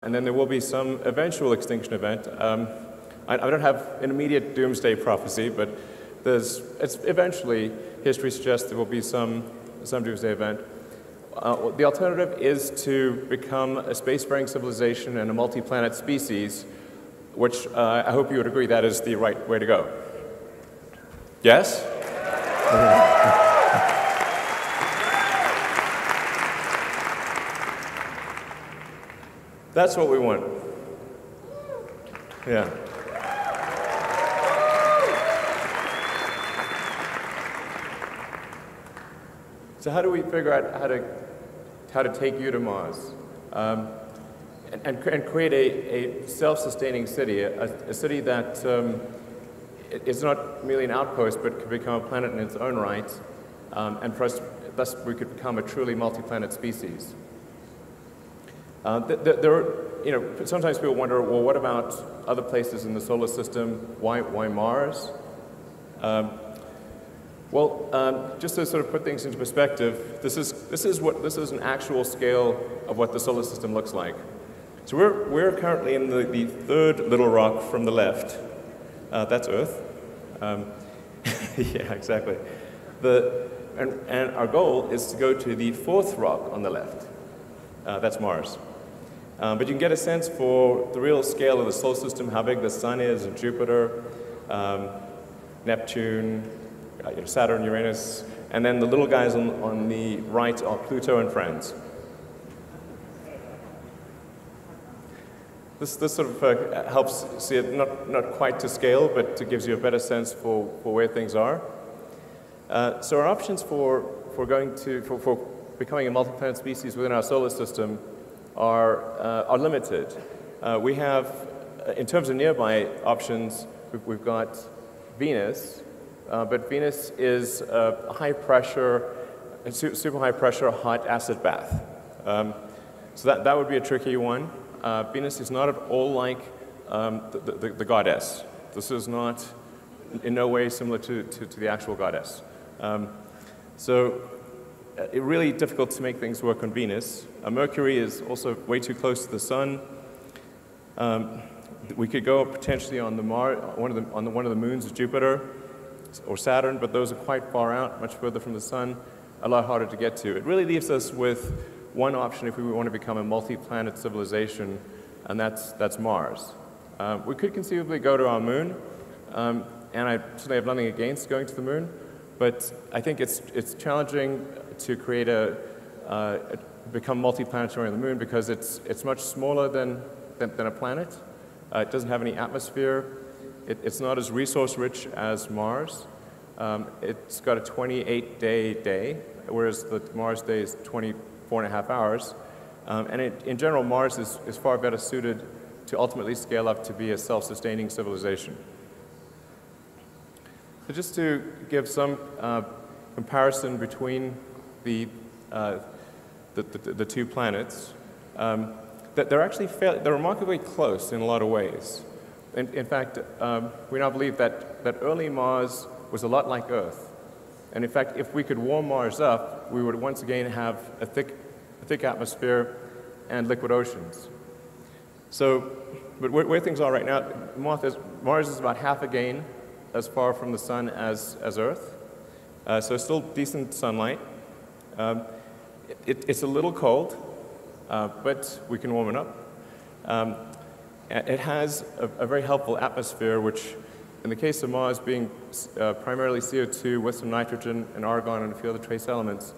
and then there will be some eventual extinction event. I don't have an immediate doomsday prophecy, but eventually history suggests there will be some doomsday event. The alternative is to become a spacefaring civilization and a multi-planet species, which I hope you would agree that is the right way to go. Yes? That's what we want. Yeah. So how do we figure out how to take you to Mars and create a self-sustaining city, a city that is not merely an outpost but could become a planet in its own right, and for us, thus we could become a truly multi-planet species. Sometimes people wonder, well, what about other places in the solar system? Why Mars? Just to sort of put things into perspective, this is an actual scale of what the solar system looks like. So we're currently in the third little rock from the left. That's Earth. Yeah, exactly. And our goal is to go to the fourth rock on the left. That's Mars. But you can get a sense for the real scale of the solar system, how big the Sun is, and Jupiter, Neptune, Saturn, Uranus, and then the little guys on the right are Pluto and friends. This sort of helps see it not quite to scale, but it gives you a better sense for where things are. So our options for becoming a multi-planet species within our solar system are limited. We have, in terms of nearby options, we've got Venus, but Venus is a high-pressure, super high-pressure hot acid bath. So that would be a tricky one. Venus is not at all like the goddess. This is not in no way similar to the actual goddess. So it's really difficult to make things work on Venus. Mercury is also way too close to the Sun. We could go potentially on one of the moons of Jupiter or Saturn, but those are quite far out, much further from the Sun, a lot harder to get to. It really leaves us with one option if we want to become a multi-planet civilization, and that's Mars. We could conceivably go to our moon, and I certainly have nothing against going to the moon, but I think it's challenging to create become multi-planetary on the moon because it's much smaller than a planet. It doesn't have any atmosphere. It's not as resource-rich as Mars. It's got a 28-day day, whereas the Mars day is 24.5 hours. And in general, Mars is far better suited to ultimately scale up to be a self-sustaining civilization. So just to give some comparison between the two planets, that they're remarkably close in a lot of ways. In fact, we now believe that early Mars was a lot like Earth. And in fact, if we could warm Mars up, we would once again have a thick atmosphere and liquid oceans. So, but where things are right now, Mars is about half again as far from the Sun as Earth. So still decent sunlight. It's a little cold, but we can warm it up. It has a very helpful atmosphere, which, in the case of Mars being primarily CO2 with some nitrogen and argon and a few other trace elements,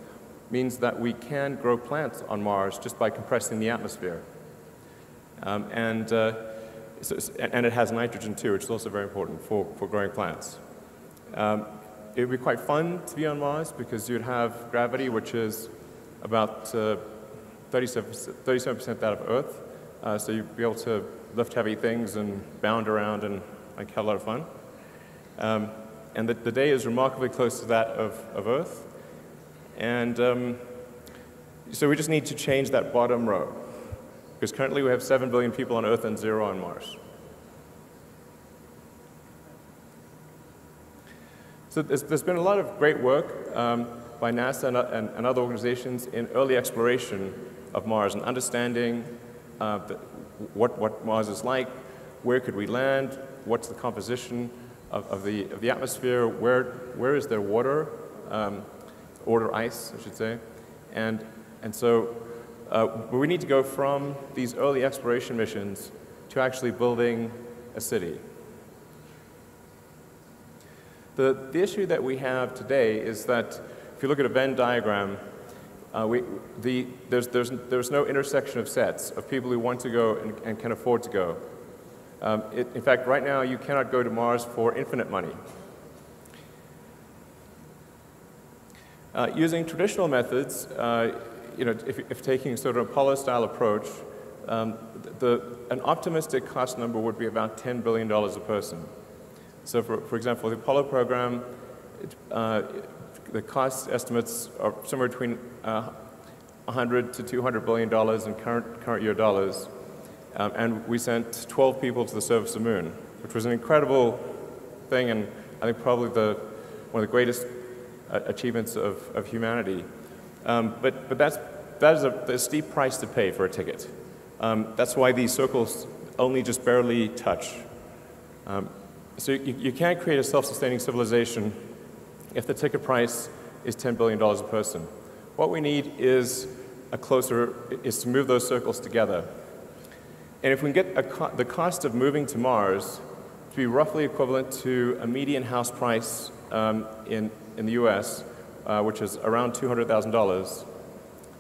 means that we can grow plants on Mars just by compressing the atmosphere. And it has nitrogen too, which is also very important for growing plants. It would be quite fun to be on Mars because you'd have gravity, which is about 37% that of Earth. So you'd be able to lift heavy things and bound around and have a lot of fun. And the day is remarkably close to that of Earth. And so we just need to change that bottom row, because currently we have 7 billion people on Earth and 0 on Mars. So there's been a lot of great work by NASA and other organizations in early exploration of Mars and understanding what Mars is like, where could we land, what's the composition of the atmosphere, where is there water, or ice, I should say, and so we need to go from these early exploration missions to actually building a city. The issue that we have today is that if you look at a Venn diagram, there's no intersection of sets of people who want to go and can afford to go. In fact, right now, you cannot go to Mars for infinite money. Using traditional methods, if taking sort of Apollo-style approach, an optimistic cost number would be about $10 billion a person. So, for example, the Apollo program, the cost estimates are somewhere between 100 to $200 billion in current year dollars. And we sent 12 people to the surface of the moon, which was an incredible thing, and I think probably one of the greatest achievements of humanity. But that is a steep price to pay for a ticket. That's why these circles only just barely touch. So you can't create a self-sustaining civilization if the ticket price is $10 billion a person. What we need is to move those circles together. And if we can get the cost of moving to Mars to be roughly equivalent to a median house price in the US, which is around $200,000,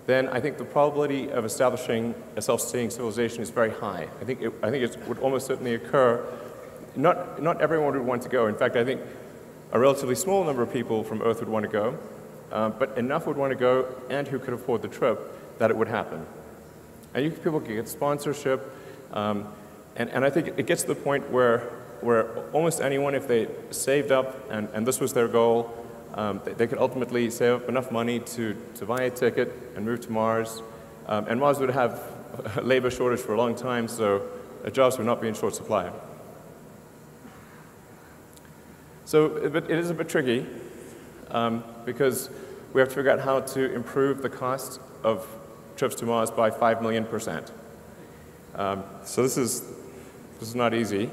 then I think the probability of establishing a self-sustaining civilization is very high. I think it would almost certainly occur. Not everyone would want to go. In fact, I think a relatively small number of people from Earth would want to go, but enough would want to go and who could afford the trip that it would happen. And people can get sponsorship, and I think it gets to the point where almost anyone, if they saved up and this was their goal, they could ultimately save up enough money to buy a ticket and move to Mars. And Mars would have a labor shortage for a long time, so jobs would not be in short supply. So but it is a bit tricky because we have to figure out how to improve the cost of trips to Mars by 5 million%. So this is not easy.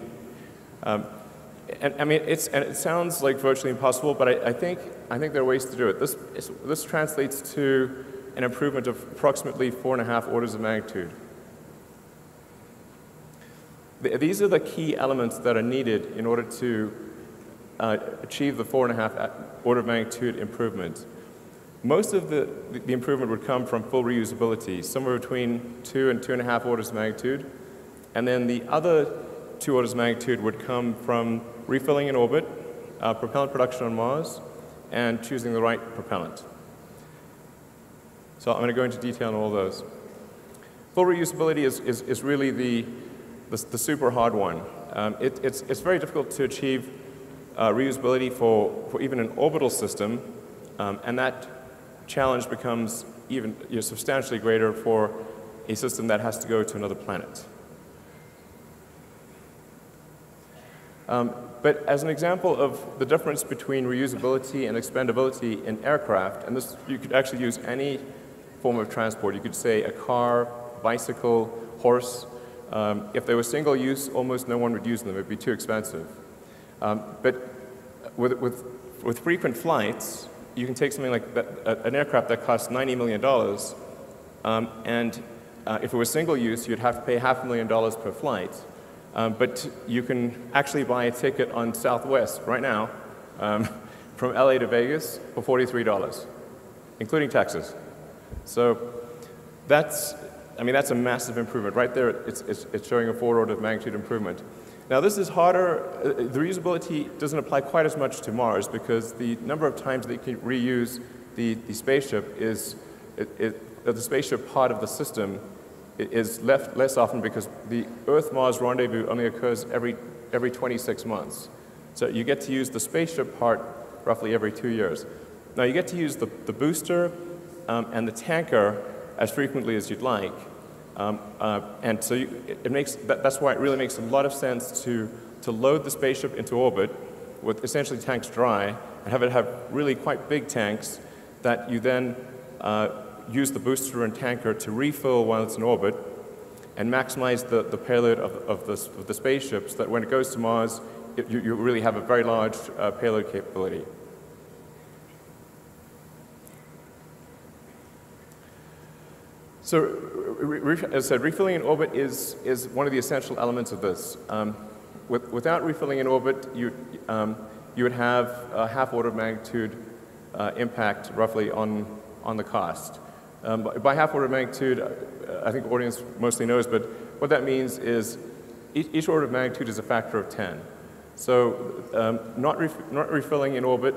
And I mean, it sounds like virtually impossible, but I think there are ways to do it. This translates to an improvement of approximately 4.5 orders of magnitude. These are the key elements that are needed in order to achieve the 4.5 order of magnitude improvement. Most of the improvement would come from full reusability, somewhere between 2 and 2.5 orders of magnitude. And then the other 2 orders of magnitude would come from refilling in orbit, propellant production on Mars, and choosing the right propellant. So I'm going to go into detail on all those. Full reusability is really the super hard one. It's very difficult to achieve reusability for even an orbital system, and that challenge becomes even substantially greater for a system that has to go to another planet. But as an example of the difference between reusability and expendability in aircraft, and this you could actually use any form of transport. You could say a car, bicycle, horse. If they were single use, almost no one would use them. It would be too expensive. But with frequent flights, you can take something like an aircraft that costs $90 million, and if it was single use, you'd have to pay $500,000 per flight. But you can actually buy a ticket on Southwest right now from LA to Vegas for $43, including taxes. So that's a massive improvement. Right there, it's showing a 4 order of magnitude improvement. Now this is harder. The reusability doesn't apply quite as much to Mars because the number of times that you can reuse the spaceship the spaceship part of the system is left less often because the Earth-Mars rendezvous only occurs every 26 months. So you get to use the spaceship part roughly every 2 years. Now you get to use the booster and the tanker as frequently as you'd like. And so that's why it really makes a lot of sense to load the spaceship into orbit with essentially tanks dry and have it have really quite big tanks that you then use the booster and tanker to refill while it's in orbit. and maximize the payload of the spaceship so that when it goes to Mars, you really have a very large payload capability. So, as I said, refilling in orbit is one of the essential elements of this. Without refilling in orbit, you would have a half order of magnitude impact roughly on the cost. By half order of magnitude, I think the audience mostly knows, but what that means is each order of magnitude is a factor of 10. So not refilling in orbit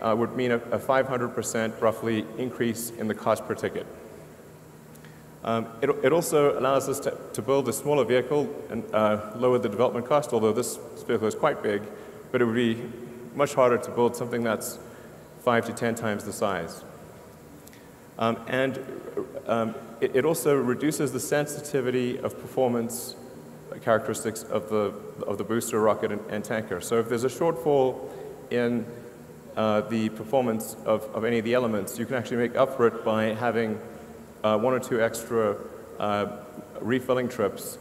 would mean a 500% roughly increase in the cost per ticket. It also allows us to build a smaller vehicle and lower the development cost, although this vehicle is quite big, but it would be much harder to build something that's 5 to 10 times the size. It also reduces the sensitivity of performance characteristics of the booster, rocket, and tanker. So if there's a shortfall in the performance of any of the elements, you can actually make up for it by having 1 or 2 extra refilling trips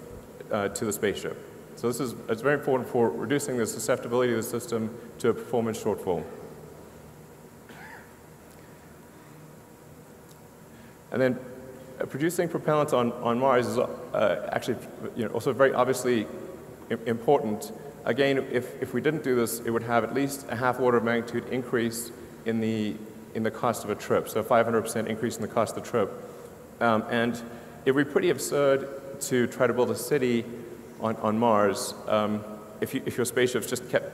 to the spaceship. So it's very important for reducing the susceptibility of the system to a performance shortfall. And then producing propellant on Mars is actually also very obviously important. Again, if we didn't do this, it would have at least a half order of magnitude increase in the cost of a trip, so a 500% increase in the cost of the trip. And it would be pretty absurd to try to build a city on Mars if your spaceships just kept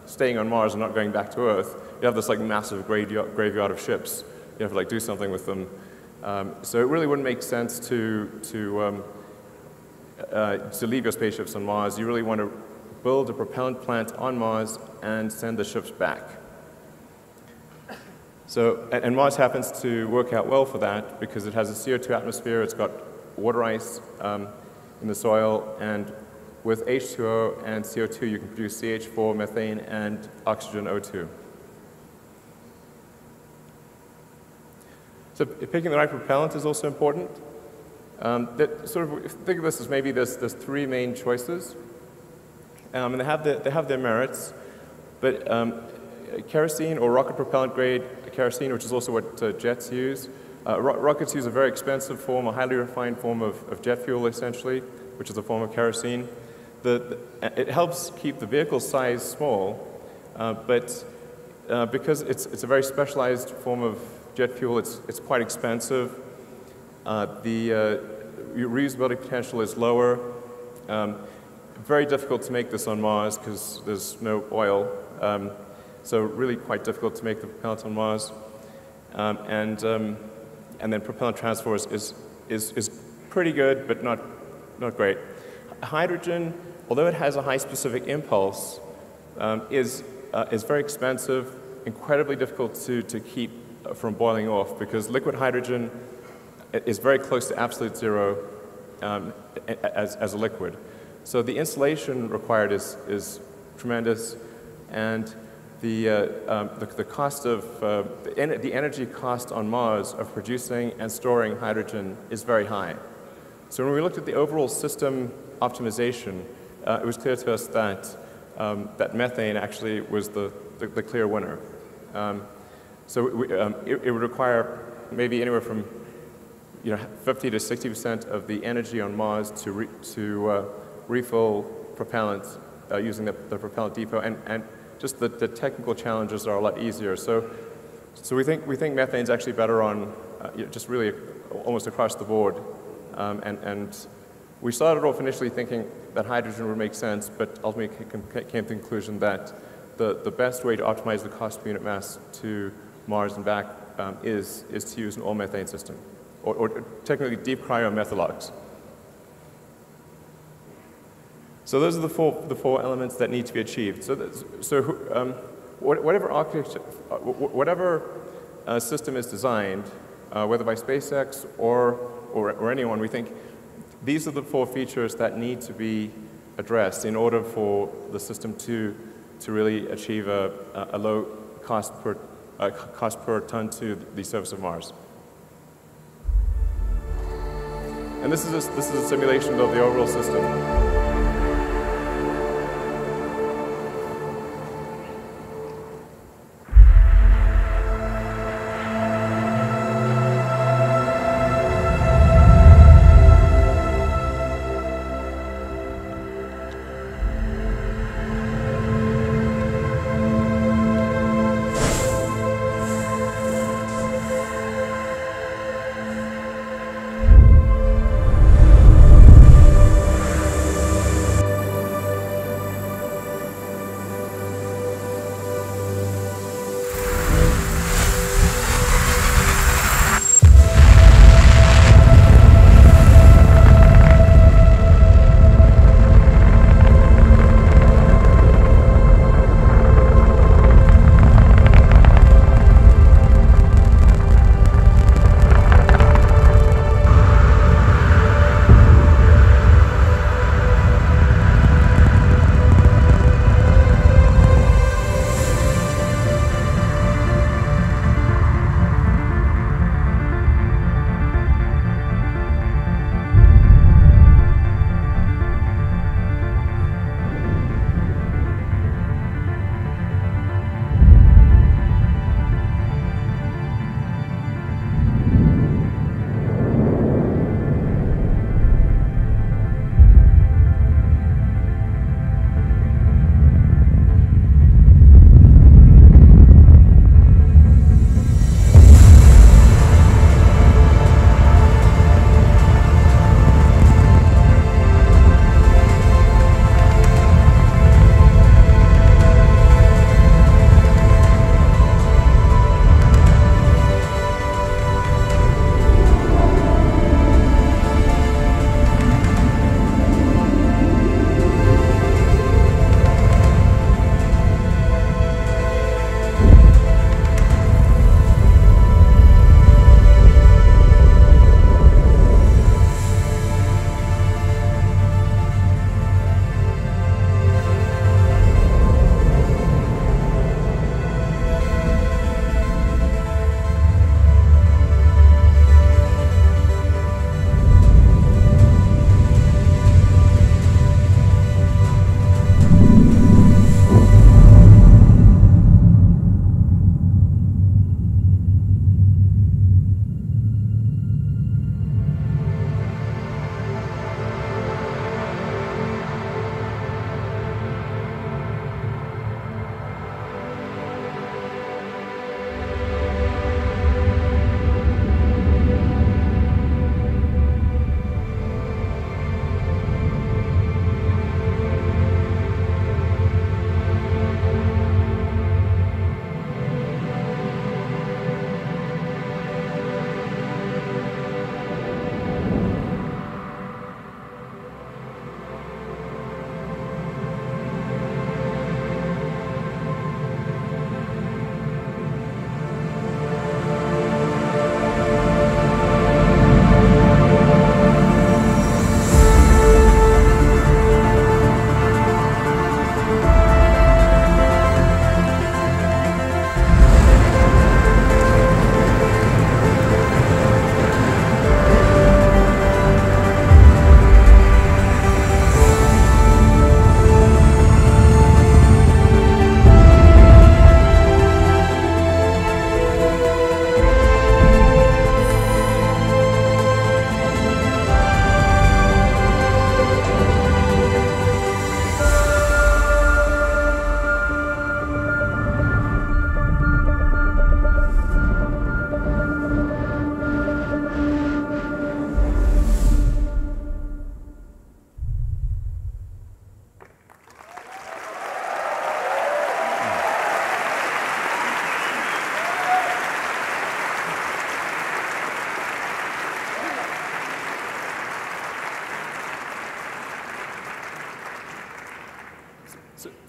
staying on Mars and not going back to Earth. You have this like massive graveyard of ships. You have to like do something with them. So it really wouldn't make sense to leave your spaceships on Mars. You really want to build a propellant plant on Mars and send the ships back. So, and Mars happens to work out well for that because it has a CO2 atmosphere, it's got water ice in the soil, and with H2O and CO2 you can produce CH4, methane, and oxygen O2. So picking the right propellant is also important. Think of this as maybe there's 3 main choices, and they have their merits, but kerosene or rocket propellant grade kerosene, which is also what jets use. Rockets use a very expensive form, a highly refined form of jet fuel, essentially, which is a form of kerosene. It helps keep the vehicle size small, but because it's a very specialized form of jet fuel, it's quite expensive. The reusability potential is lower. Very difficult to make this on Mars because there's no oil. So really quite difficult to make the propellant on Mars. And then propellant transfer is pretty good, but not great. Hydrogen, although it has a high specific impulse, is very expensive, incredibly difficult to keep from boiling off because liquid hydrogen is very close to absolute zero as a liquid. So the insulation required is tremendous, and the cost of the energy cost on Mars of producing and storing hydrogen is very high. So when we looked at the overall system optimization, it was clear to us that that methane actually was the clear winner. So it would require maybe anywhere from 50 to 60% of the energy on Mars to refill propellant using the propellant depot, and just the technical challenges are a lot easier. So we think methane is actually better on just really almost across the board. And we started off initially thinking that hydrogen would make sense, but ultimately came to the conclusion that the best way to optimize the cost per unit mass to Mars and back is to use an all-methane system, or technically deep cryomethalogs. So those are the four elements that need to be achieved. Whatever architecture, whatever system is designed, whether by SpaceX or anyone, we think these are the 4 features that need to be addressed in order for the system to really achieve a low cost per ton to the surface of Mars. And this is a simulation of the overall system.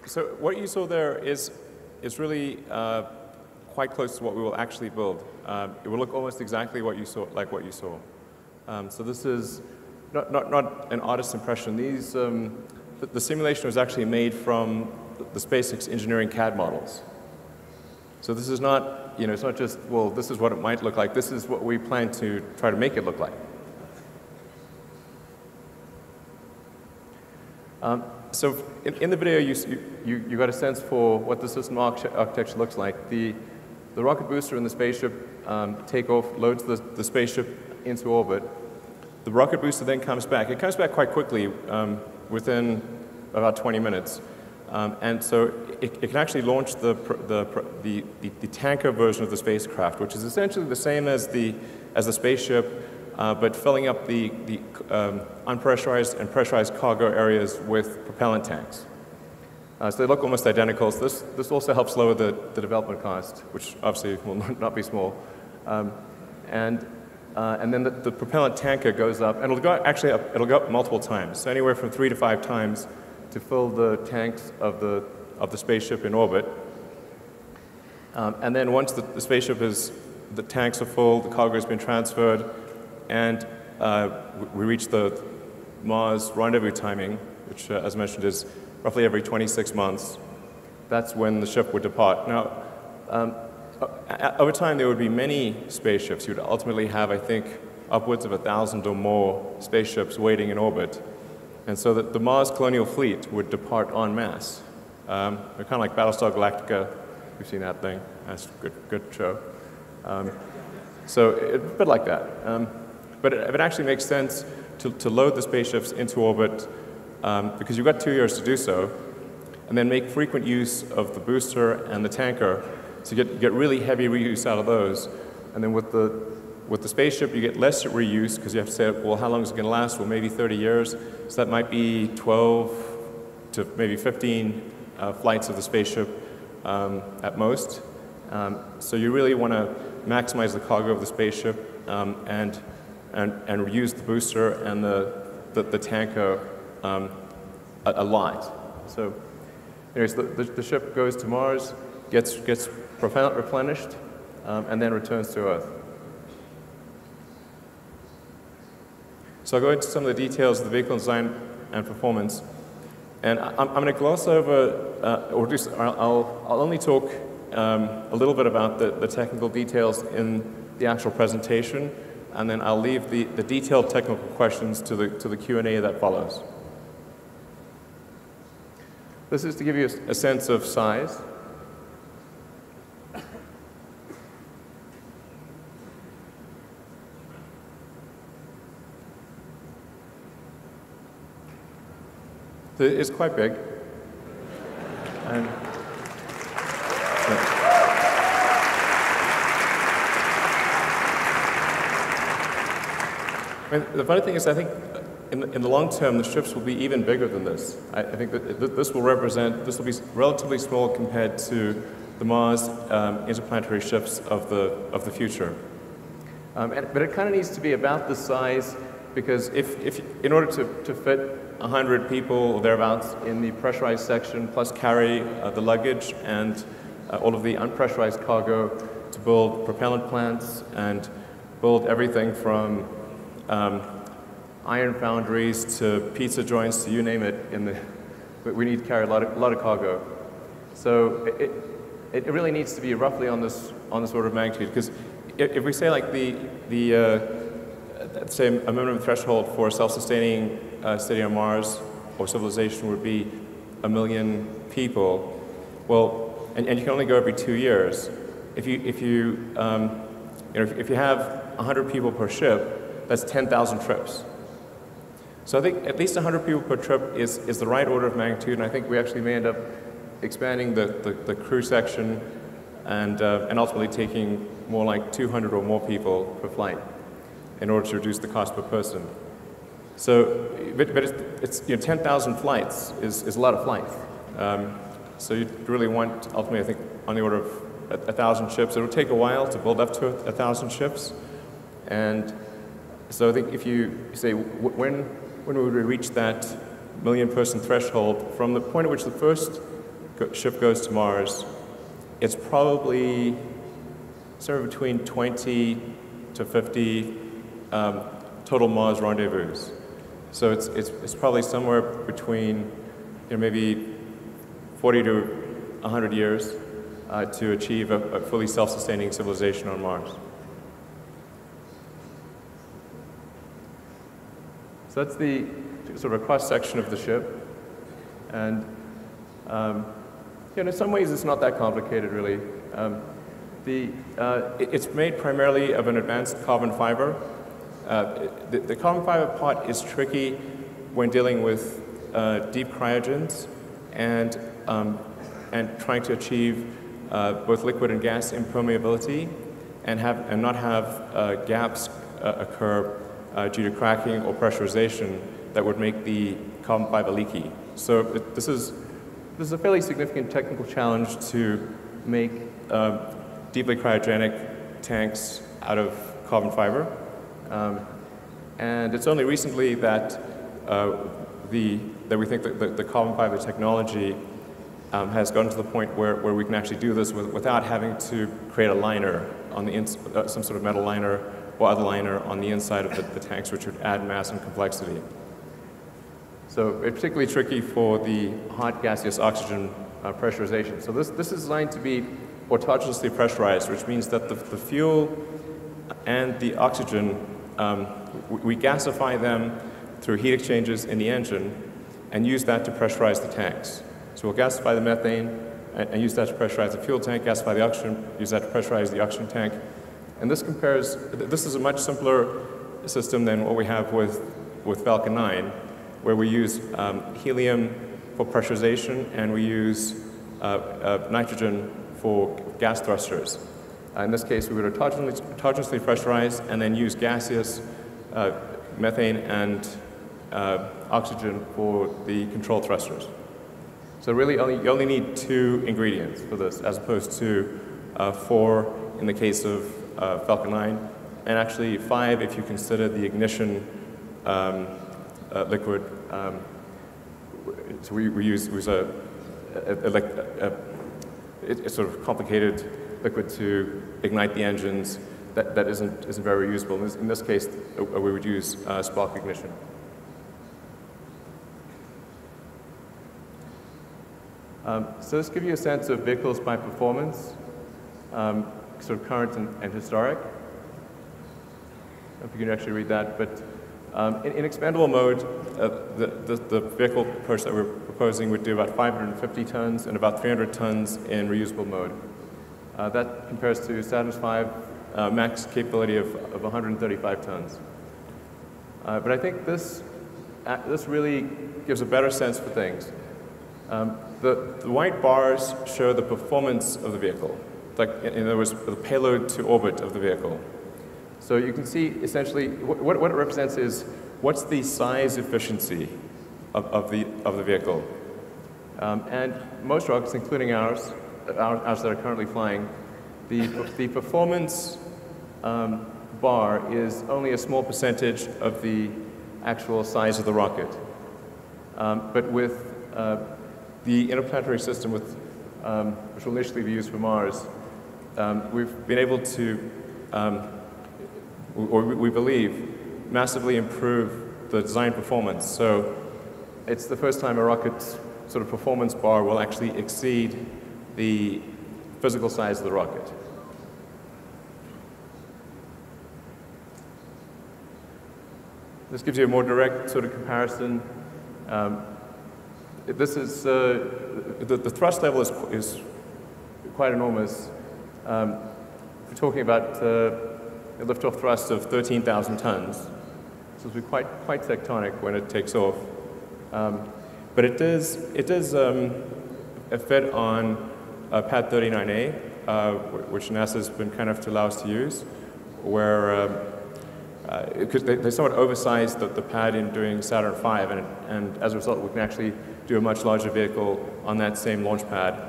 So what you saw there is really quite close to what we will actually build. It will look almost exactly what you saw, like what you saw. So this is not an artist's impression. These, the simulation was actually made from the SpaceX engineering CAD models. So this is not, it's not just, well, this is what it might look like. This is what we plan to try to make it look like. So in the video, you got a sense for what the system architecture looks like. The rocket booster and the spaceship take off, loads the spaceship into orbit. The rocket booster then comes back. It comes back quite quickly, within about 20 minutes. And so it can actually launch the tanker version of the spacecraft, which is essentially the same as the spaceship, but filling up the unpressurized and pressurized cargo areas with propellant tanks. So they look almost identical. So this also helps lower the development cost, which obviously will not be small. And then the propellant tanker goes up, and it'll go up multiple times, so anywhere from 3 to 5 times to fill the tanks of the spaceship in orbit. And then once the tanks are full, the cargo has been transferred, and we reach the Mars rendezvous timing, which, as mentioned, is roughly every 26 months. That's when the ship would depart. Now, over time, there would be many spaceships. You would ultimately have, I think, upwards of 1,000 or more spaceships waiting in orbit. And so that the Mars colonial fleet would depart en masse. They're kind of like Battlestar Galactica. You've seen that thing. That's a good show. So a bit like that. But it actually makes sense to load the spaceships into orbit because you've got 2 years to do so, and then make frequent use of the booster and the tanker to get really heavy reuse out of those. And then with the spaceship, you get less reuse because you have to say, well, how long is it going to last? Well, maybe 30 years. So that might be 12 to maybe 15 flights of the spaceship at most. So you really want to maximize the cargo of the spaceship and reuse the booster and the tanker a lot. So anyways, the ship goes to Mars, gets propellant replenished, and then returns to Earth. So I'll go into some of the details of the vehicle design and performance. And I'm going to gloss over, I'll only talk a little bit about the technical details in the actual presentation, and then I'll leave the detailed technical questions to the Q&A that follows. This is to give you a sense of size. So it's quite big. And the funny thing is, I think in the long term, the ships will be even bigger than this. I think that this will be relatively small compared to the Mars interplanetary ships of the future. But it kind of needs to be about this size, because if in order to fit 100 people or thereabouts in the pressurized section, plus carry the luggage and all of the unpressurized cargo to build propellant plants and build everything from iron foundries to pizza joints to you name it. We need to carry a lot of cargo. So it really needs to be roughly on this order of magnitude, because if we say like say a minimum threshold for a self-sustaining city on Mars or civilization would be 1 million people. Well, and you can only go every 2 years. If you have 100 people per ship, that's 10,000 trips. So I think at least 100 people per trip is the right order of magnitude, and I think we actually may end up expanding the crew section and ultimately taking more like 200 or more people per flight in order to reduce the cost per person. So, but it's 10,000 flights is a lot of flights. So you really want, ultimately, I think, on the order of 1,000 ships. It'll take a while to build up to 1,000 ships. And so I think if you say, when would we reach that million-person threshold, from the point at which the first ship goes to Mars, it's probably somewhere between 20 to 50 total Mars rendezvous. So it's probably somewhere between maybe 40 to 100 years to achieve a fully self-sustaining civilization on Mars. So that's the sort of a cross-section of the ship. And in some ways, it's not that complicated, really. It's made primarily of an advanced carbon fiber. The carbon fiber part is tricky when dealing with deep cryogens and trying to achieve both liquid and gas impermeability and not have gaps occur due to cracking or pressurization that would make the carbon fiber leaky. So this is a fairly significant technical challenge to make deeply cryogenic tanks out of carbon fiber. And it's only recently that we think that the carbon fiber technology has gotten to the point where we can actually do this without having to create a liner on the some sort of metal liner or other liner on the inside of the tanks, which would add mass and complexity. So it's particularly tricky for the hot gaseous oxygen pressurization. So this is designed to be autogenously pressurized, which means that the fuel and the oxygen, we gasify them through heat exchanges in the engine and use that to pressurize the tanks. So we'll gasify the methane and use that to pressurize the fuel tank, gasify the oxygen, use that to pressurize the oxygen tank. And this is a much simpler system than what we have with Falcon 9, where we use helium for pressurization and we use nitrogen for gas thrusters. In this case, we would autogenously pressurize and then use gaseous methane and oxygen for the control thrusters. So really, you only need 2 ingredients for this, as opposed to 4 in the case of Falcon 9, and actually 5 if you consider the ignition liquid. So we use a sort of complicated liquid to ignite the engines that isn't very reusable. In this case, we would use spark ignition. So this gives you a sense of vehicles by performance, sort of current and historic. I don't know if you can actually read that, but in expandable mode, the vehicle approach that we're proposing would do about 550 tons and about 300 tons in reusable mode. That compares to Saturn's V max capability of 135 tons. But I think this really gives a better sense for things. The white bars show the performance of the vehicle, like in other words, the payload to orbit of the vehicle. So you can see essentially what it represents is what's the size efficiency of the vehicle. And most rockets, including ours that are currently flying, the performance bar is only a small percentage of the actual size of the rocket. But with the interplanetary system, which will initially be used for Mars, we've been able to, or we believe, massively improve the design performance. So it's the first time a rocket's sort of performance bar will actually exceed the physical size of the rocket. This gives you a more direct sort of comparison. This is the thrust level is quite enormous. We're talking about a liftoff thrust of 13,000 tons. So it'll be quite tectonic when it takes off. But it does fit on Pad 39A, which NASA's been kind enough to allow us to use, where because they somewhat oversized the pad in doing Saturn V, and as a result, we can actually do a much larger vehicle on that same launch pad.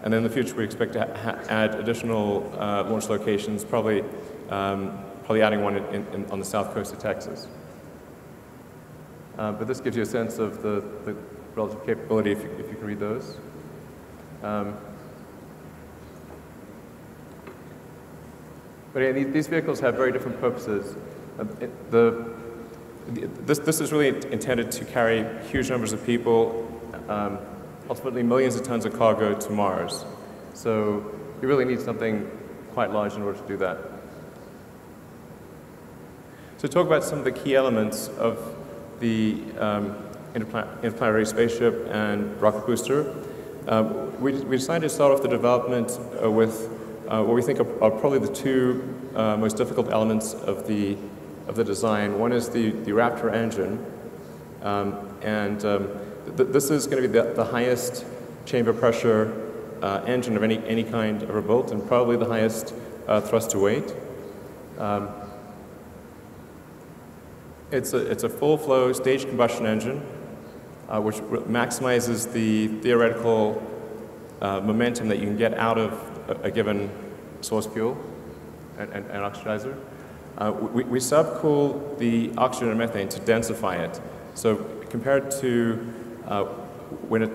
And then in the future, we expect to add additional launch locations, probably adding one on the south coast of Texas. But this gives you a sense of the relative capability if you can read those. But yeah, these vehicles have very different purposes. This is really intended to carry huge numbers of people, ultimately millions of tons of cargo to Mars. So you really need something quite large in order to do that. So talk about some of the key elements of the interplanetary spaceship and rocket booster. We decided to start off the development with what we think are probably the two most difficult elements of the design. One is the Raptor engine, this is going to be the highest chamber pressure engine of any kind ever built, and probably the highest thrust to weight. It's a full-flow staged combustion engine, which maximizes the theoretical momentum that you can get out of a given source fuel and oxidizer. We subcool the oxygen and methane to densify it. So compared to when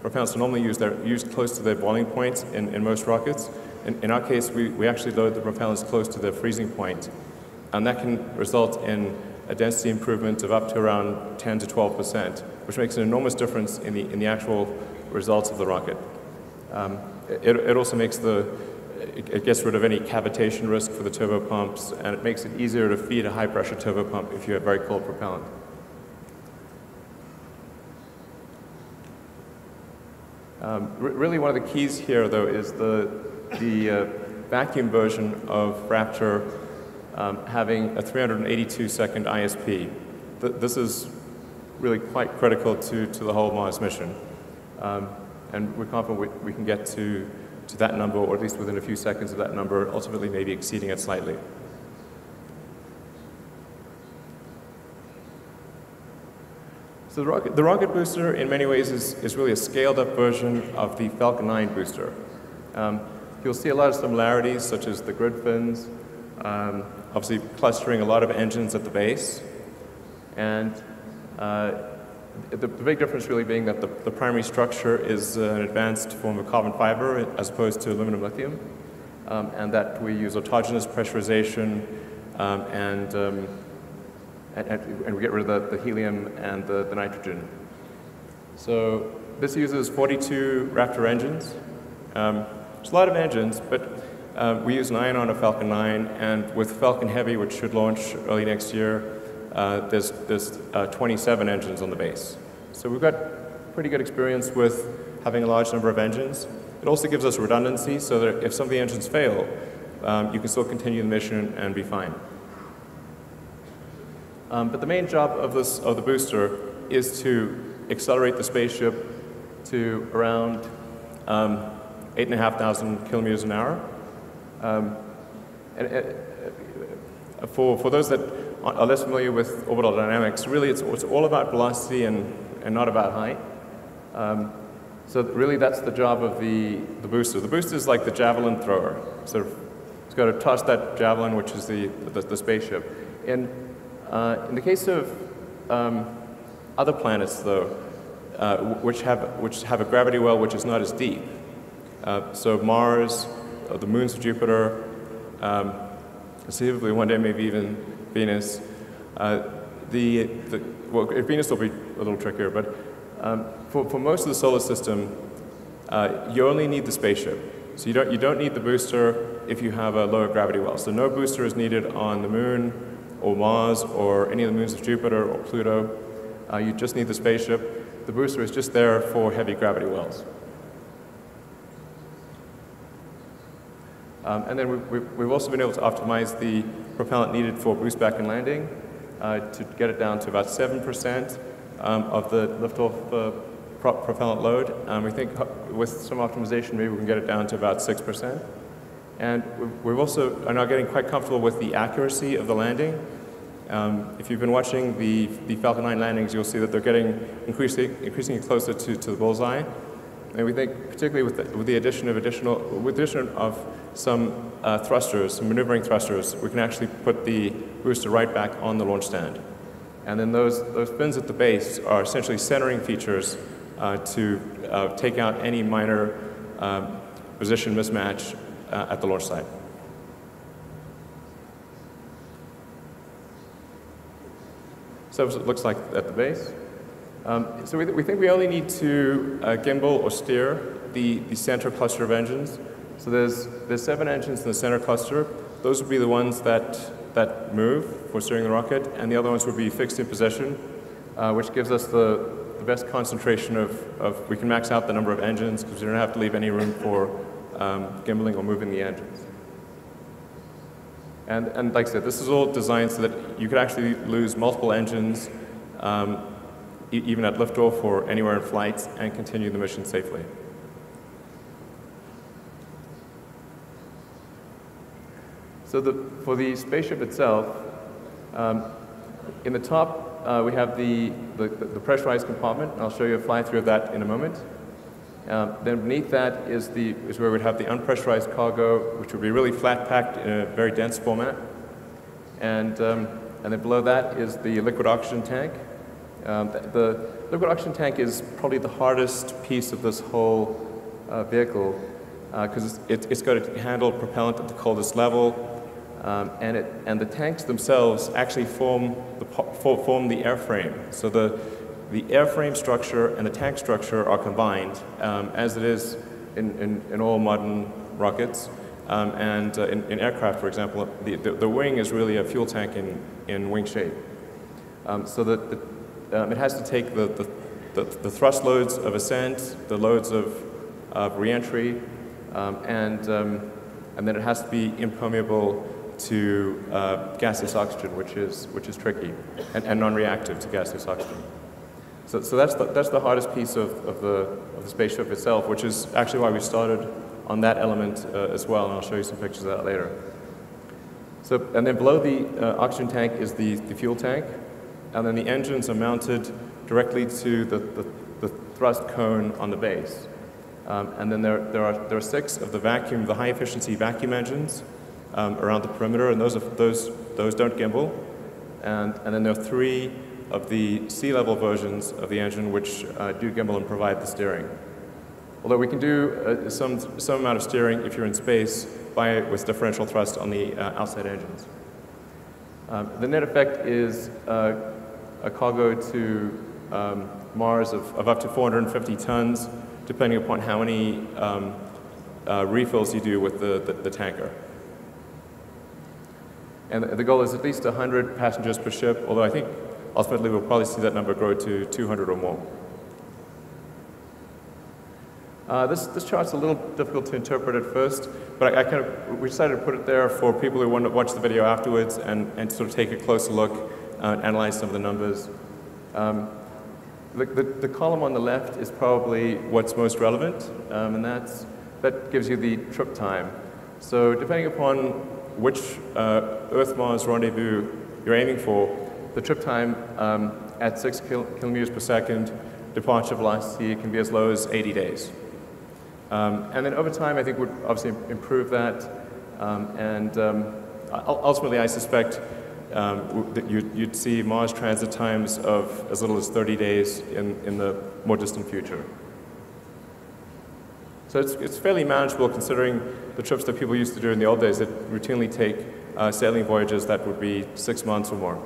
propellants are normally used, they're used close to their boiling point in most rockets. In our case, we actually load the propellants close to their freezing point, and that can result in a density improvement of up to around 10 to 12%, which makes an enormous difference in the actual results of the rocket. It also makes it gets rid of any cavitation risk for the turbopumps, and it makes it easier to feed a high-pressure turbopump if you have very cold propellant. Really, one of the keys here, though, is the vacuum version of Raptor having a 382-second ISP. This is really quite critical to the whole Mars mission. And we're confident we can get to that number, or at least within a few seconds of that number, ultimately maybe exceeding it slightly. So the rocket booster, in many ways, is really a scaled-up version of the Falcon 9 booster. You'll see a lot of similarities, such as the grid fins, obviously clustering a lot of engines at the base, and the big difference really being that the primary structure is an advanced form of carbon fiber as opposed to aluminum lithium, and that we use autogenous pressurization and we get rid of the helium and the nitrogen. So this uses 42 Raptor engines. It's a lot of engines, but we use 9 on a Falcon 9, and with Falcon Heavy, which should launch early next year, there's 27 engines on the base. So we've got pretty good experience with having a large number of engines. It also gives us redundancy, so that if some of the engines fail, you can still continue the mission and be fine. But the main job of the booster is to accelerate the spaceship to around 8,500 kilometers an hour. For those that are less familiar with orbital dynamics, really it's all about velocity and not about height. So really that's the job of the booster. The booster is like the javelin thrower. Sort of, it's got to toss that javelin, which is the spaceship. In the case of other planets, though, which have a gravity well which is not as deep, so Mars, the moons of Jupiter, conceivably one day maybe even Venus. Well, Venus will be a little trickier, but for most of the solar system, you only need the spaceship. So you don't need the booster if you have a lower gravity well. So no booster is needed on the moon or Mars or any of the moons of Jupiter or Pluto. You just need the spaceship. The booster is just there for heavy gravity wells. And then we've also been able to optimize the propellant needed for boost back and landing to get it down to about 7% of the liftoff propellant load. We think with some optimization, maybe we can get it down to about 6%. And we've also are now getting quite comfortable with the accuracy of the landing. If you've been watching the Falcon 9 landings, you'll see that they're getting increasingly closer to the bullseye. And we think, particularly with the addition of some thrusters, some maneuvering thrusters, we can actually put the booster right back on the launch stand. And then those fins at the base are essentially centering features to take out any minor position mismatch at the launch site. So that's what it looks like at the base. So we think we only need to gimbal or steer the center cluster of engines. So there's 7 engines in the center cluster. Those would be the ones that move for steering the rocket, and the other ones would be fixed in position. which gives us the best concentration of, we can max out the number of engines because we don't have to leave any room for gimbaling or moving the engines. And like I said, this is all designed so that you could actually lose multiple engines even at liftoff or anywhere in flight and continue the mission safely. So for the spaceship itself, in the top we have the pressurized compartment, and I'll show you a fly-through of that in a moment. Then beneath that is where we'd have the unpressurized cargo, which would be really flat-packed in a very dense format. And then below that is the liquid oxygen tank. The liquid oxygen tank is probably the hardest piece of this whole vehicle because it's got to handle propellant at the coldest level. And the tanks themselves actually form the airframe. So the airframe structure and the tank structure are combined, as it is in all modern rockets. And in aircraft, for example, the wing is really a fuel tank in wing shape. So that it has to take the thrust loads of ascent, the loads of reentry, and then it has to be impermeable to gaseous oxygen, which is tricky, and non-reactive to gaseous oxygen. So that's the hardest piece of the spaceship itself, which is actually why we started on that element as well, and I'll show you some pictures of that later. So, and then below the oxygen tank is the fuel tank, and then the engines are mounted directly to the thrust cone on the base. And then there are 6 of the high-efficiency vacuum engines around the perimeter, and those don't gimbal. And then there are 3 of the sea-level versions of the engine which do gimbal and provide the steering. Although we can do some amount of steering if you're in space with differential thrust on the outside engines. The net effect is a cargo to Mars of up to 450 tons, depending upon how many refills you do with the tanker. And the goal is at least 100 passengers per ship, although I think ultimately we'll probably see that number grow to 200 or more. This chart's a little difficult to interpret at first, but we decided to put it there for people who want to watch the video afterwards and sort of take a closer look, analyze some of the numbers. The column on the left is probably what's most relevant, and that gives you the trip time. So depending upon which Earth-Mars rendezvous you're aiming for, the trip time at 6 kilometers per second, departure velocity can be as low as 80 days. And then over time, I think we'd obviously improve that. Ultimately, I suspect that you'd see Mars transit times of as little as 30 days in the more distant future. So it's fairly manageable considering the trips that people used to do in the old days that routinely take sailing voyages that would be 6 months or more.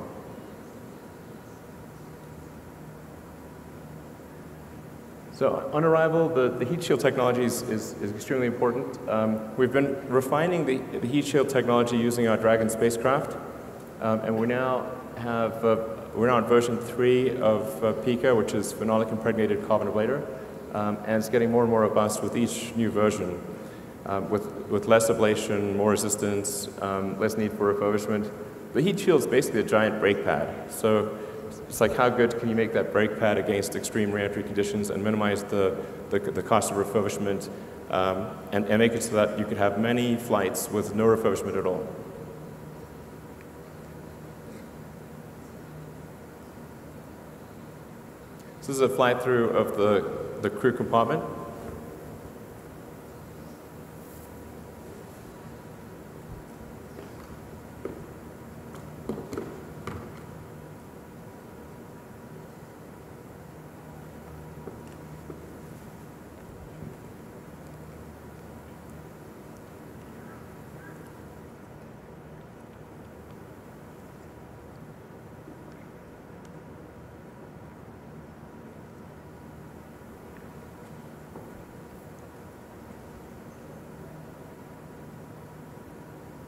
So on arrival, the heat shield technology is extremely important. We've been refining the heat shield technology using our Dragon spacecraft, and we're now on version 3 of PICA, which is phenolic impregnated carbon ablator, and it's getting more and more robust with each new version, with less ablation, more resistance, less need for refurbishment. The heat shield is basically a giant brake pad. So it's like how good can you make that brake pad against extreme reentry conditions and minimize the cost of refurbishment and make it so that you could have many flights with no refurbishment at all. So this is a flight through of the crew compartment.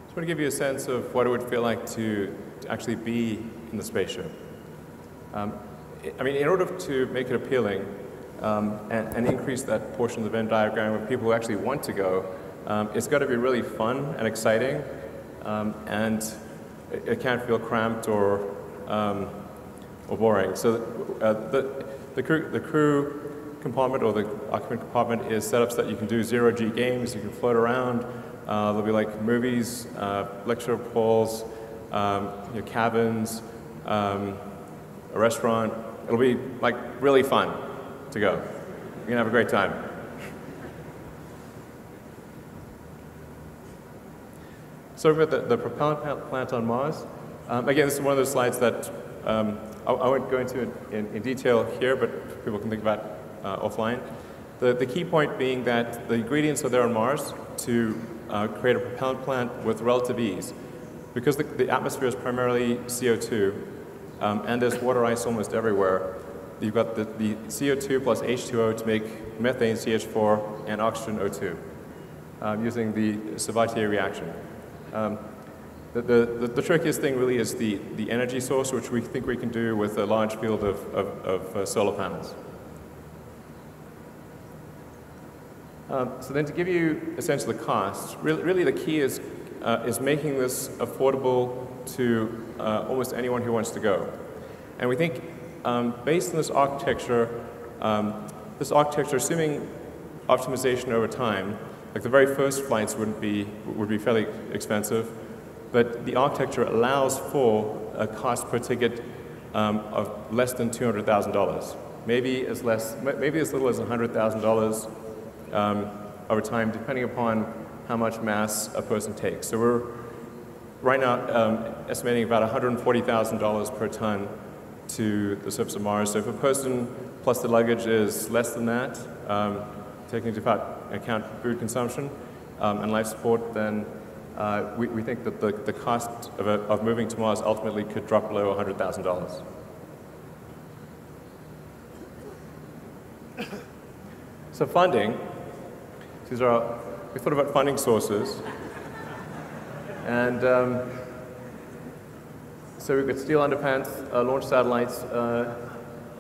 I want to give you a sense of what it would feel like to actually be in the spaceship. I mean, in order to make it appealing and increase that portion of the Venn diagram of people who actually want to go, it's got to be really fun and exciting, and it can't feel cramped or boring. So the crew compartment or the occupant compartment is set up so that you can do zero-G games, you can float around. There'll be like movies, lecture halls, cabins, a restaurant. It'll be like really fun to go. You're gonna have a great time. So about the propellant plant on Mars. Again, this is one of those slides that I won't go into in detail here, but people can think about offline. The key point being that the ingredients are there on Mars to create a propellant plant with relative ease. Because the atmosphere is primarily CO2, and there's water ice almost everywhere, you've got the CO2 plus H2O to make methane CH4 and oxygen O2 using the Sabatier reaction. The trickiest thing really is the energy source, which we think we can do with a large field of solar panels. So then to give you a sense of the cost, really the key is making this affordable to almost anyone who wants to go. And we think based on this architecture, assuming optimization over time, like the very first flights would be fairly expensive, but the architecture allows for a cost per ticket of less than $200,000. Maybe as little as $100,000 over time, depending upon how much mass a person takes. So we're right now estimating about $140,000 per ton to the surface of Mars. So if a person plus the luggage is less than that, taking into account food consumption and life support, then we think that the cost of moving to Mars ultimately could drop below $100,000. So funding, we thought about funding sources. And so we've got steel underpants, launch satellites,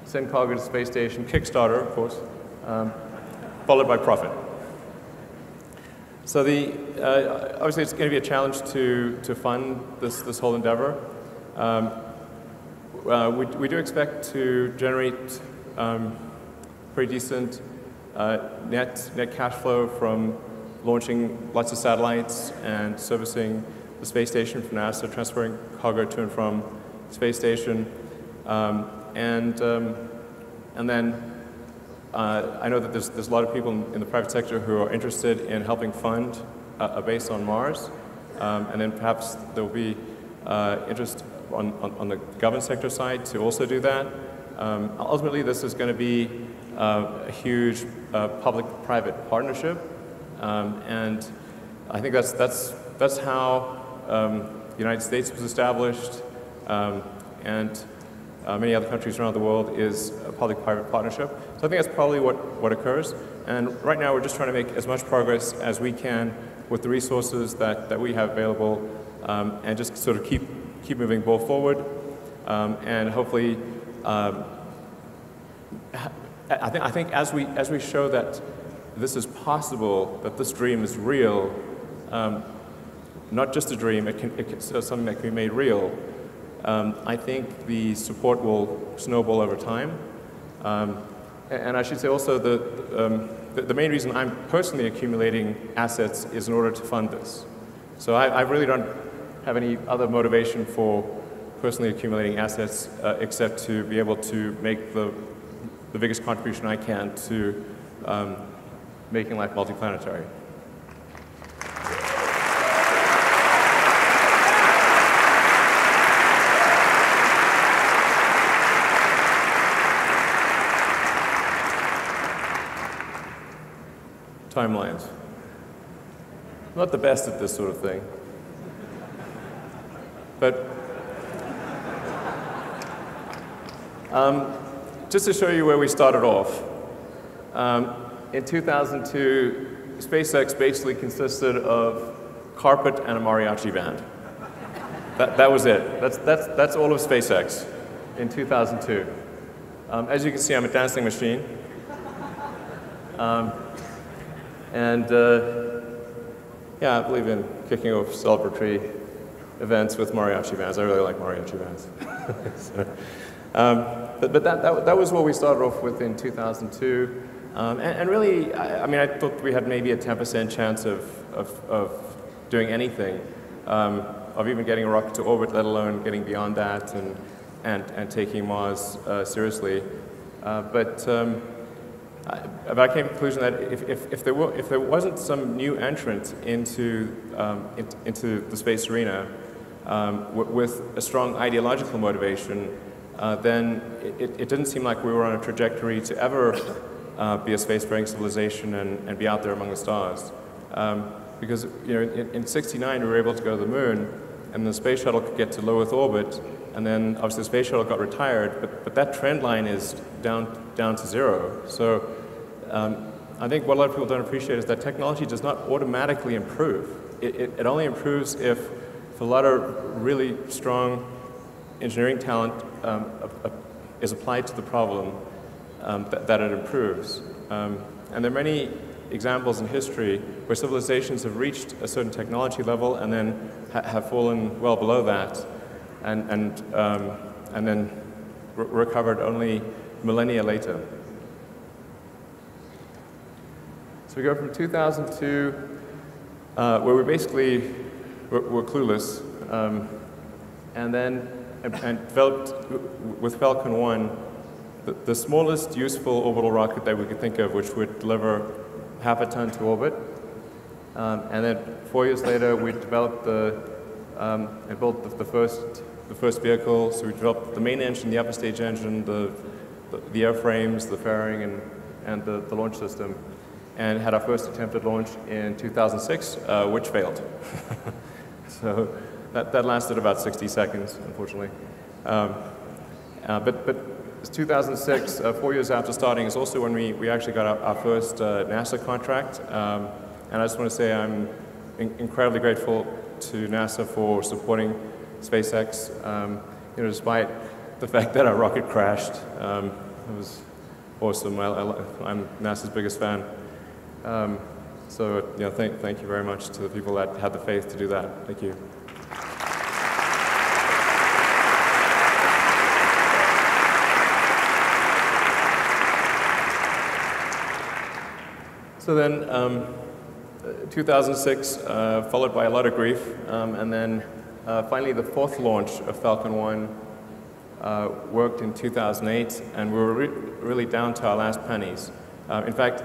send cargo to the space station, Kickstarter, of course, followed by profit. So obviously it's going to be a challenge to fund this whole endeavor. We do expect to generate pretty decent net cash flow from launching lots of satellites and servicing the space station from NASA, transferring cargo to and from the space station, and then I know that there's a lot of people in the private sector who are interested in helping fund a base on Mars, and then perhaps there will be interest on the government sector side to also do that. Ultimately, this is going to be a huge public-private partnership, and I think that's how the United States was established, and many other countries around the world is a public-private partnership. So I think that's probably what occurs. And right now we're just trying to make as much progress as we can with the resources that we have available, and just sort of keep moving the ball forward, and hopefully. I think as we show that this is possible, that this dream is real, not just a dream, it's something that can be made real, I think the support will snowball over time. And I should say also the main reason I'm personally accumulating assets is in order to fund this. So I really don't have any other motivation for personally accumulating assets except to be able to make the biggest contribution I can to making life multiplanetary. Timelines. Not the best at this sort of thing. But just to show you where we started off, in 2002, SpaceX basically consisted of carpet and a mariachi band. That was it. That's all of SpaceX in 2002. As you can see, I'm a dancing machine. And yeah, I believe in kicking off celebratory events with mariachi bands. I really like mariachi bands. But that was what we started off with in 2002. And really, I mean, I thought we had maybe a 10% chance of doing anything, of even getting a rocket to orbit, let alone getting beyond that and taking Mars seriously. But I came to the conclusion that if there wasn't some new entrant into the space arena with a strong ideological motivation, then it didn't seem like we were on a trajectory to ever be a spacefaring civilization and be out there among the stars. Because in '69 we were able to go to the moon, and the space shuttle could get to low Earth orbit, and then obviously the space shuttle got retired, but that trend line is down to zero. So I think what a lot of people don't appreciate is that technology does not automatically improve. It only improves if a lot of really strong engineering talent is applied to the problem that it improves. And there are many examples in history where civilizations have reached a certain technology level and then have fallen well below that, and then recovered only millennia later. So we go from 2002, where we basically were clueless, and developed with Falcon 1 the smallest useful orbital rocket that we could think of, which would deliver half a ton to orbit. And then 4 years later, we developed and built the first vehicle. So we developed the main engine, the upper stage engine, the airframes, the fairing, and the launch system, and had our first attempt at launch in 2006, which failed. So that lasted about 60 seconds, unfortunately. But 2006, 4 years after starting, is also when we actually got our first NASA contract. And I just want to say I'm incredibly grateful to NASA for supporting SpaceX. Despite the fact that our rocket crashed, it was awesome. I'm NASA's biggest fan. So thank you very much to the people that had the faith to do that. Thank you. So then, 2006, followed by a lot of grief, and then finally the fourth launch of Falcon 1 worked in 2008, and we were really down to our last pennies. In fact,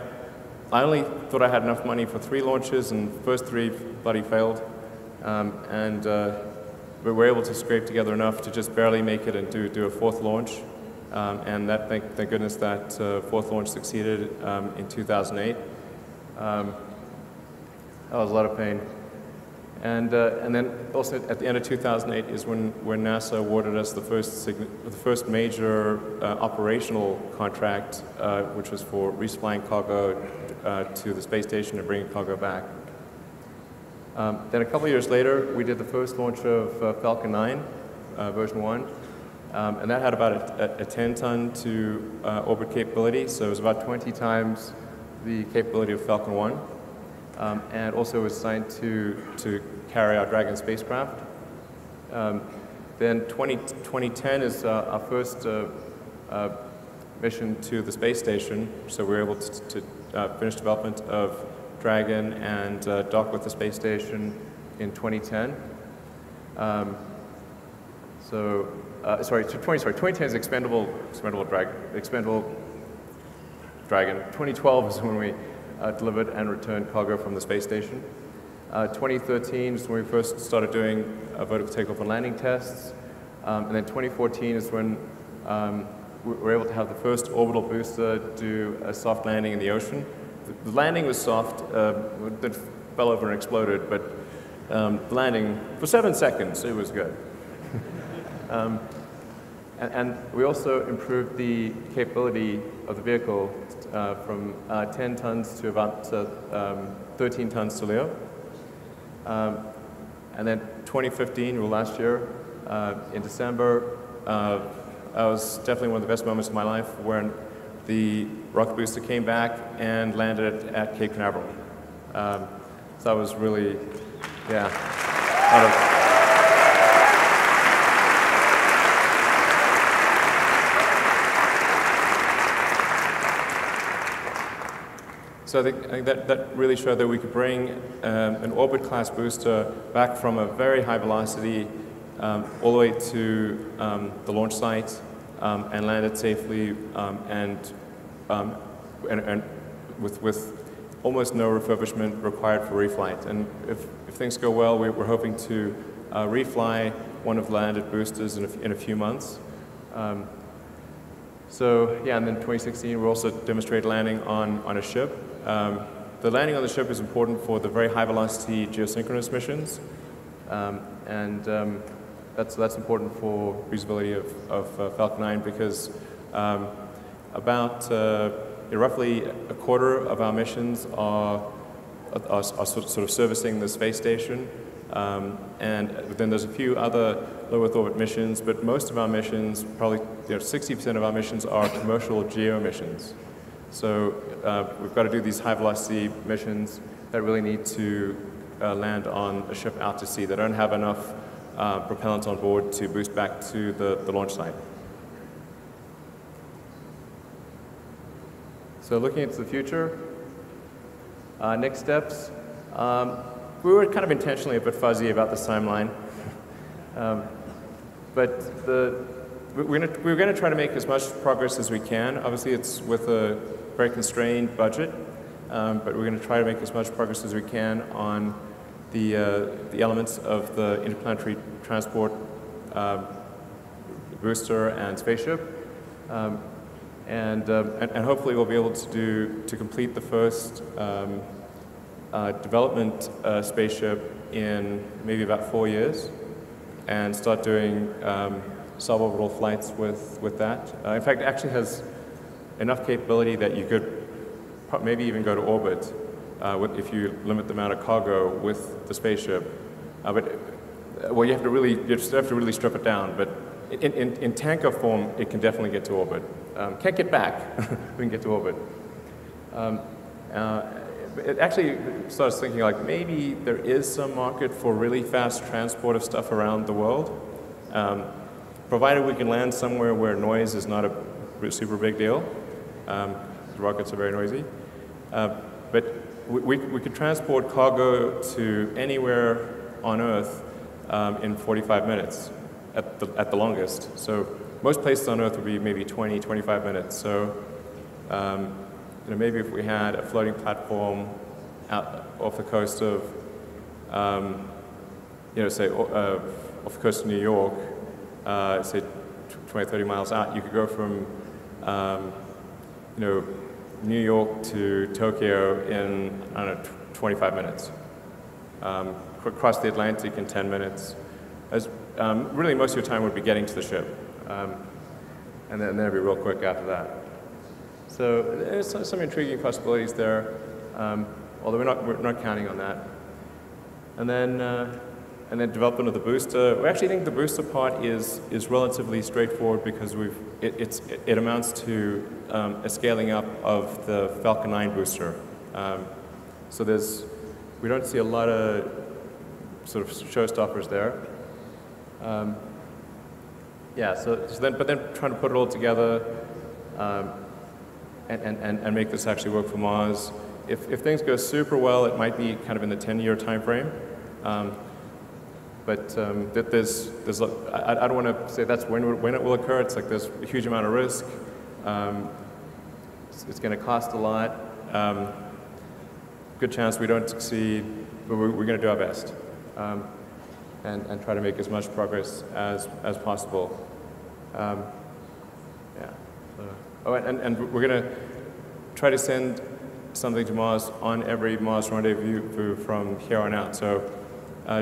I only thought I had enough money for 3 launches, and the first 3 bloody failed, and we were able to scrape together enough to just barely make it and do a fourth launch, and thank goodness that fourth launch succeeded in 2008. That was a lot of pain. And then also at the end of 2008 is when NASA awarded us the first major operational contract, which was for resupplying cargo to the space station and bringing cargo back. Then a couple of years later, we did the first launch of Falcon 9, version 1. And that had about a 10-ton to orbit capability, so it was about 20 times the capability of Falcon 1, and also was designed to carry our Dragon spacecraft. Then 2010 is our first mission to the space station, so we were able to finish development of Dragon and dock with the space station in 2010. 2010 is expendable Dragon. 2012 is when we delivered and returned cargo from the space station. 2013 is when we first started doing vertical takeoff and landing tests. And then 2014 is when we were able to have the first orbital booster do a soft landing in the ocean. The landing was soft, it fell over and exploded, but the landing, for 7 seconds, it was good. And we also improved the capability of the vehicle from 10 tons to about 13 tons to LEO. And then 2015, well, last year, in December, that was definitely one of the best moments of my life when the rocket booster came back and landed at Cape Canaveral. So that was really, yeah. So I think that really showed that we could bring an orbit-class booster back from a very high velocity all the way to the launch site and land it safely and with almost no refurbishment required for reflight. And if things go well, we're hoping to refly one of the landed boosters in a few months. So yeah, and then in 2016, we also demonstrated landing on a ship. The landing on the ship is important for the very high velocity geosynchronous missions, and that's important for usability of Falcon 9 because about roughly a quarter of our missions are sort of servicing the space station, and then there's a few other low Earth orbit missions, but most of our missions, probably 60% of our missions are commercial geo missions. So we've got to do these high velocity missions that really need to land on a ship out to sea. They don't have enough propellant on board to boost back to the launch site. So looking into the future, next steps. We were kind of intentionally a bit fuzzy about this timeline, but we're going to try to make as much progress as we can. Obviously, it's with a very constrained budget, but we're going to try to make as much progress as we can on the elements of the interplanetary transport booster and spaceship, and hopefully we'll be able to complete the first development spaceship in maybe about 4 years, and start doing suborbital flights with that. In fact, it actually has enough capability that you could maybe even go to orbit if you limit the amount of cargo with the spaceship. Well, you have to really strip it down. But in tanker form, it can definitely get to orbit. Can't get back. We can get to orbit. It actually starts thinking like maybe there is some market for really fast transport of stuff around the world, provided we can land somewhere where noise is not a super big deal. Rockets are very noisy. But we could transport cargo to anywhere on Earth in 45 minutes at the longest. So most places on Earth would be maybe 20, 25 minutes. So maybe if we had a floating platform out off the coast of, say off the coast of New York, say 20, 30 miles out, you could go from New York to Tokyo in, I don't know, 25 minutes. Cross the Atlantic in 10 minutes. Really, most of your time would be getting to the ship. And then it'd be real quick after that. So there's some intriguing possibilities there, although we're not counting on that. And then development of the booster. We actually think the booster part is relatively straightforward because it amounts to a scaling up of the Falcon 9 booster. So we don't see a lot of sort of showstoppers there. But then trying to put it all together and make this actually work for Mars. If things go super well, it might be kind of in the 10-year time frame. But I don't want to say that's when it will occur. It's like there's a huge amount of risk. It's going to cost a lot. Good chance we don't succeed, but we're going to do our best and try to make as much progress as possible. And we're going to try to send something to Mars on every Mars rendezvous from here on out. So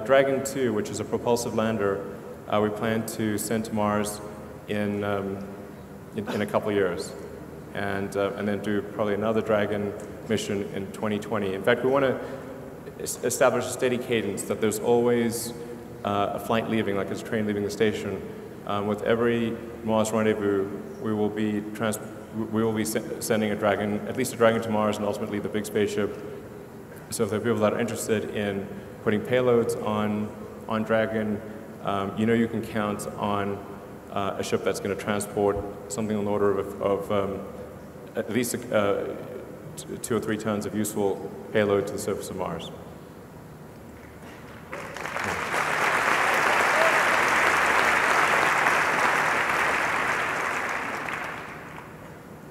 Dragon 2, which is a propulsive lander, we plan to send to Mars in a couple of years, and then do probably another Dragon mission in 2020. In fact, we want to establish a steady cadence that there's always a flight leaving, like it's a train leaving the station, With every Mars rendezvous, we will be sending a Dragon, at least a Dragon to Mars, and ultimately the big spaceship. So if there are people that are interested in putting payloads on Dragon, you know you can count on a ship that's going to transport something on the order of at least 2 or 3 tons of useful payload to the surface of Mars.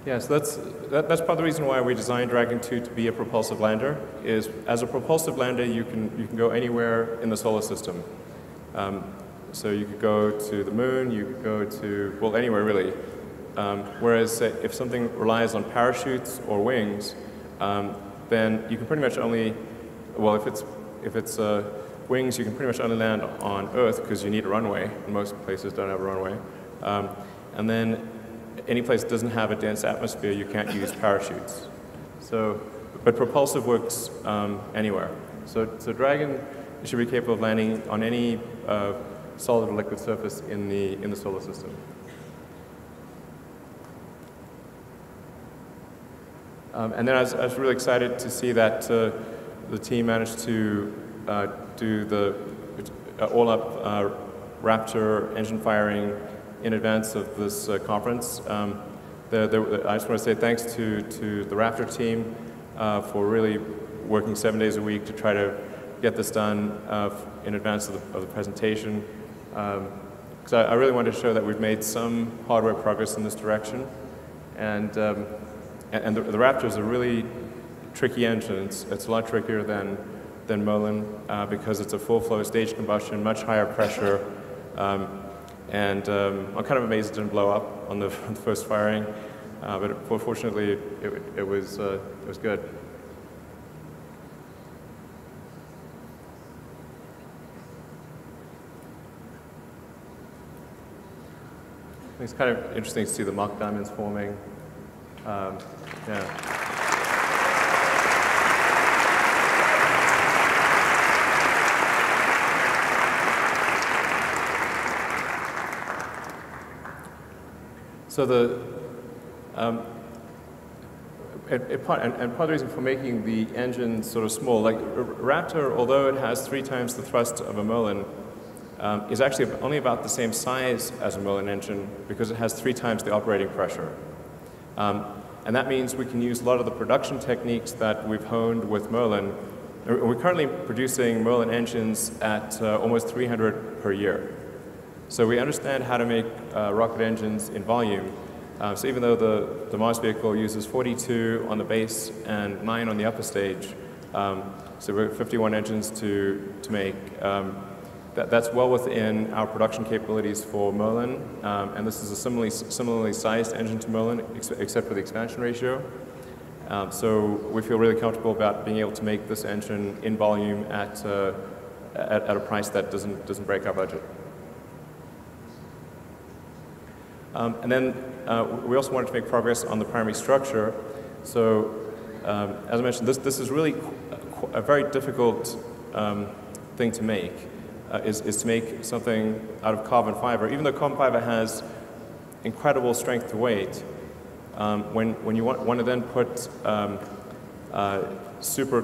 Yes, that's part of the reason why we designed Dragon 2 to be a propulsive lander. Is as a propulsive lander, you can go anywhere in the solar system. So you could go to the moon, you could go to, well, anywhere really. Whereas if something relies on parachutes or wings, then you can pretty much only, well, if it's wings, you can pretty much only land on Earth because you need a runway, and most places don't have a runway. And then any place that doesn't have a dense atmosphere, you can't use parachutes. So, but propulsive works anywhere. So Dragon should be capable of landing on any solid or liquid surface in the solar system. And then I was really excited to see that the team managed to do the all-up Raptor engine firing in advance of this conference. I just want to say thanks to the Raptor team for really working 7 days a week to try to get this done in advance of the presentation. Because I really wanted to show that we've made some hardware progress in this direction. And the Raptor is a really tricky engine. It's a lot trickier than Merlin because it's a full-flow staged combustion, much higher pressure. And I'm kind of amazed it didn't blow up on the first firing, but fortunately it was good. It's kind of interesting to see the Mach diamonds forming. Yeah. So part of the reason for making the engine sort of small, like Raptor, although it has 3 times the thrust of a Merlin, is actually only about the same size as a Merlin engine because it has 3 times the operating pressure. And that means we can use a lot of the production techniques that we've honed with Merlin. We're currently producing Merlin engines at almost 300 per year. So we understand how to make rocket engines in volume. So even though the Mars vehicle uses 42 on the base and 9 on the upper stage, so we're 51 engines to make. That's well within our production capabilities for Merlin, and this is a similarly sized engine to Merlin, except for the expansion ratio. So we feel really comfortable about being able to make this engine in volume at a price that doesn't break our budget. And then we also wanted to make progress on the primary structure. So as I mentioned, this is really a very difficult thing to make, is to make something out of carbon fiber. Even though carbon fiber has incredible strength to weight, when you want to then put super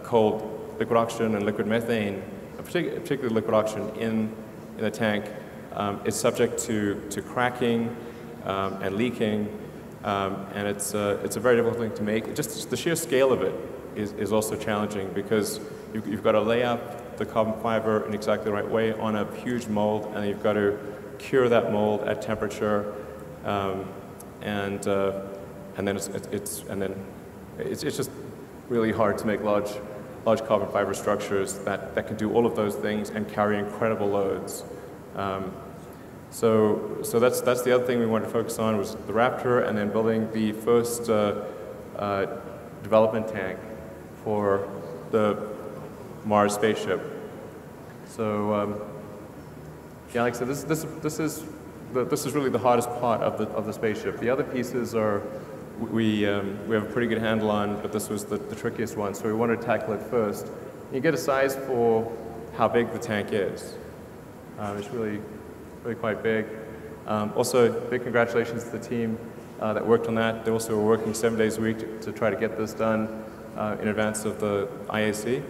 cold liquid oxygen and liquid methane, particularly liquid oxygen, in the tank, it's subject to cracking and leaking, and it's a very difficult thing to make. Just the sheer scale of it is also challenging because you've got to lay up the carbon fiber in exactly the right way on a huge mold, and you've got to cure that mold at temperature, and then it's just really hard to make large carbon fiber structures that can do all of those things and carry incredible loads. So that's the other thing we wanted to focus on was the Raptor, and then building the first development tank for the Mars spaceship. So yeah, like I said, this is really the hardest part of the spaceship. The other pieces are we have a pretty good handle on, but this was the trickiest one. So we wanted to tackle it first. You get a size for how big the tank is. It's really really quite big. Also, big congratulations to the team that worked on that. They also were working 7 days a week to try to get this done in advance of the IAC.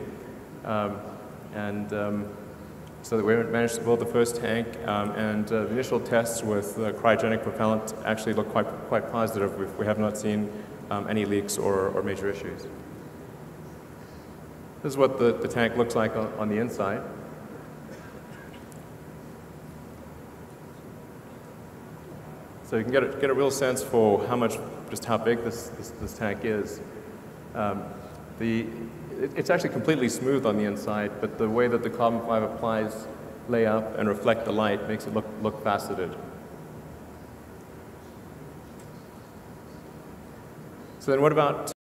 So that we managed to build the first tank, and the initial tests with cryogenic propellant actually look quite positive. We have not seen any leaks or major issues. This is what the tank looks like on the inside. So you can get a real sense for just how big this tank is. It's actually completely smooth on the inside, but the way that the carbon fiber plies lay up and reflect the light makes it look faceted. So then what about